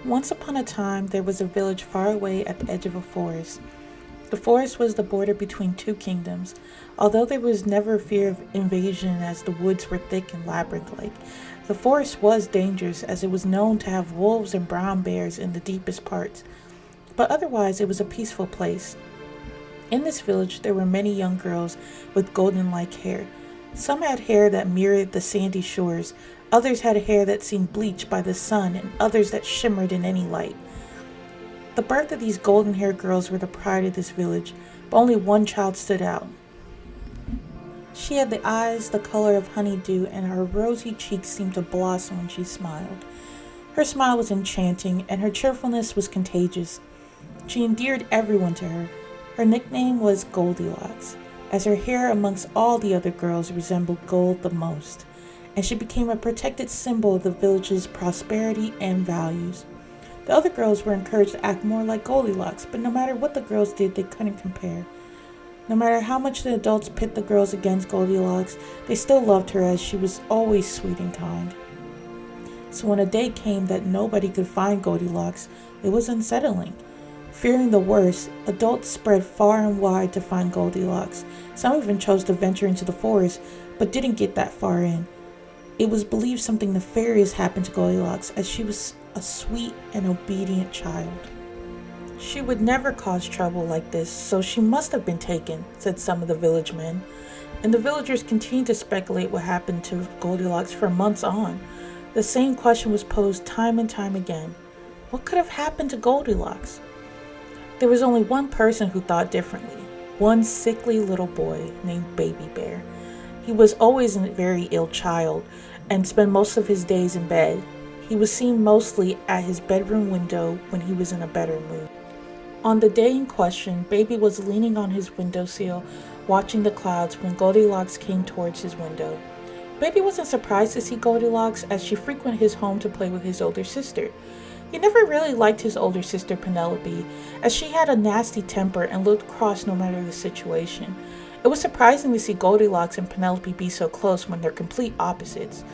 Once upon a time, there was a village far away at the edge of a forest. The forest was the border between two kingdoms, although there was never fear of invasion as the woods were thick and labyrinth like. The forest was dangerous as it was known to have wolves and brown bears in the deepest parts, but otherwise it was a peaceful place. In this village, there were many young girls with golden like hair. Some had hair that mirrored the sandy shores, others had hair that seemed bleached by the sun, and others that shimmered in any light. The birth of these golden haired girls were the pride of this village, but only one child stood out. She had the eyes the color of honeydew, and her rosy cheeks seemed to blossom when she smiled. Her smile was enchanting, and her cheerfulness was contagious. She endeared everyone to her. Her nickname was Goldilocks, as her hair amongst all the other girls resembled gold the most, and she became a protected symbol of the village's prosperity and values. The other girls were encouraged to act more like Goldilocks, but no matter what the girls did, they couldn't compare. No matter how much the adults pit the girls against Goldilocks, they still loved her as she was always sweet and kind. So when a day came that nobody could find Goldilocks, it was unsettling. Fearing the worst, adults spread far and wide to find Goldilocks. Some even chose to venture into the forest, but didn't get that far in. It was believed something nefarious happened to Goldilocks, as she was a sweet and obedient child. She would never cause trouble like this, so she must have been taken, said some of the village men. And the villagers continued to speculate what happened to Goldilocks for months on. The same question was posed time and time again. What could have happened to Goldilocks? There was only one person who thought differently, one sickly little boy named Baby Bear. He was always a very ill child and spent most of his days in bed. He was seen mostly at his bedroom window when he was in a better mood. On the day in question, Baby was leaning on his windowsill, watching the clouds when Goldilocks came towards his window. Baby wasn't surprised to see Goldilocks, as she frequented his home to play with his older sister. He never really liked his older sister Penelope, as she had a nasty temper and looked cross no matter the situation. It was surprising to see Goldilocks and Penelope be so close when they're complete opposites.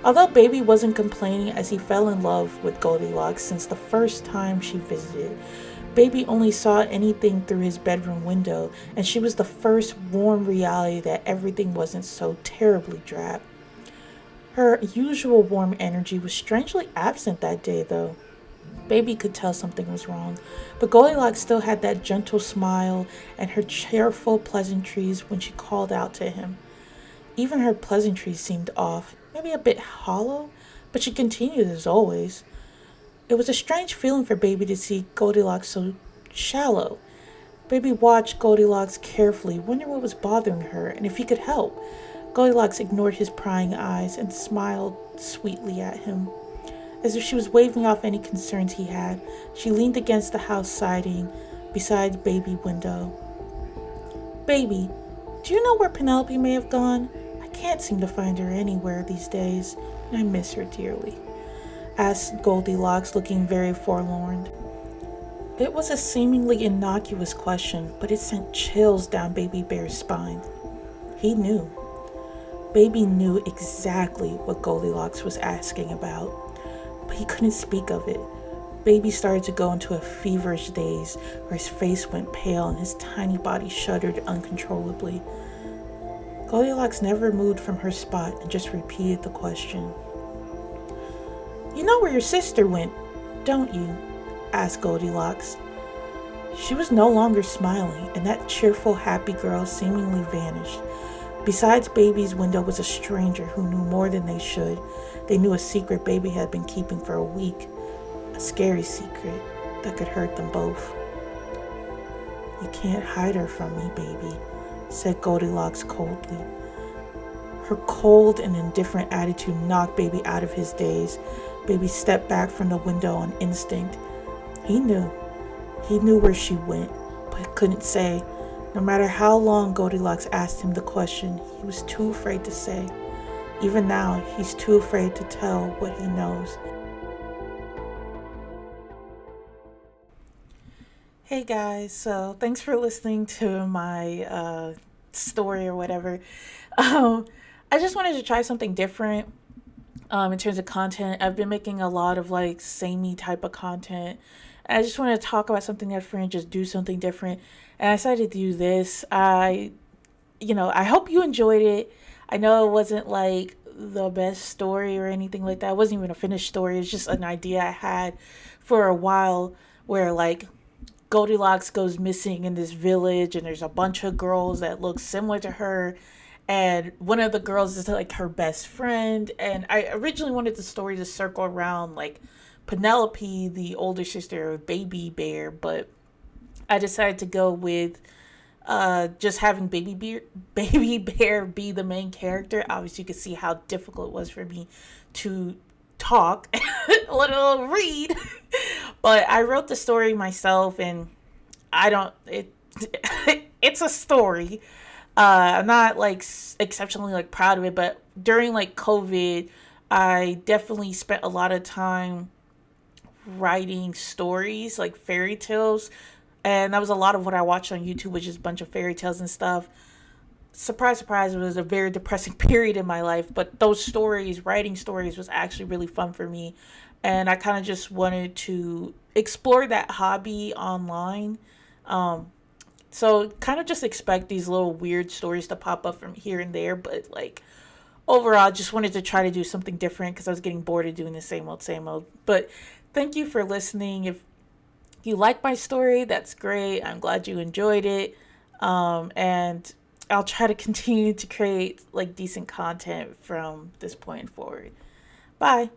Although Baby wasn't complaining, as he fell in love with Goldilocks since the first time she visited. Baby only saw anything through his bedroom window, and she was the first warm reality that everything wasn't so terribly drab. Her usual warm energy was strangely absent that day, though. Baby could tell something was wrong, but Goldilocks still had that gentle smile and her cheerful pleasantries when she called out to him. Even her pleasantries seemed off, maybe a bit hollow, but she continued as always. It was a strange feeling for Baby to see Goldilocks so shallow. Baby watched Goldilocks carefully, wondering what was bothering her and if he could help. Goldilocks ignored his prying eyes and smiled sweetly at him. As if she was waving off any concerns he had, she leaned against the house siding beside Baby's window. Baby, do you know where Penelope may have gone? I can't seem to find her anywhere these days, and I miss her dearly, asked Goldilocks, looking very forlorn. It was a seemingly innocuous question, but it sent chills down Baby Bear's spine. He knew. Baby knew exactly what Goldilocks was asking about, but he couldn't speak of it. Baby started to go into a feverish daze where his face went pale and his tiny body shuddered uncontrollably. Goldilocks never moved from her spot and just repeated the question. You know where your sister went, don't you? Asked Goldilocks. She was no longer smiling, and that cheerful, happy girl seemingly vanished. Besides Baby's window was a stranger who knew more than they should. They knew a secret Baby had been keeping for a week. A scary secret that could hurt them both. You can't hide her from me, Baby, said Goldilocks coldly. Her cold and indifferent attitude knocked Baby out of his daze. Baby stepped back from the window on instinct. He knew. He knew where she went, but couldn't say. No matter how long Goldilocks asked him the question, he was too afraid to say. Even now, he's too afraid to tell what he knows. Hey guys, so thanks for listening to my story or whatever. I just wanted to try something different In terms of content, I've been making a lot of like samey type of content. I just want to talk about something different, just do something different. And I decided to do this. I hope you enjoyed it. I know it wasn't like the best story or anything like that. It wasn't even a finished story. It's just an idea I had for a while where like Goldilocks goes missing in this village and there's a bunch of girls that look similar to her, and one of the girls is like her best friend. And I originally wanted the story to circle around like Penelope, the older sister of Baby Bear, but I decided to go with just having Baby Bear be the main character. Obviously, you can see how difficult it was for me to talk, let alone read. But I wrote the story myself, and I don't. It's a story. I'm not like exceptionally like proud of it, but during like COVID, I definitely spent a lot of time writing stories like fairy tales, and that was a lot of what I watched on YouTube, which is a bunch of fairy tales and stuff. Surprise, surprise, it was a very depressing period in my life, but those stories, writing stories, was actually really fun for me. And I kind of just wanted to explore that hobby online. So kind of just expect these little weird stories to pop up from here and there, but like overall, I just wanted to try to do something different because I was getting bored of doing the same old, same old. But thank you for listening. If you like my story, that's great. I'm glad you enjoyed it. And I'll try to continue to create like decent content from this point forward. Bye.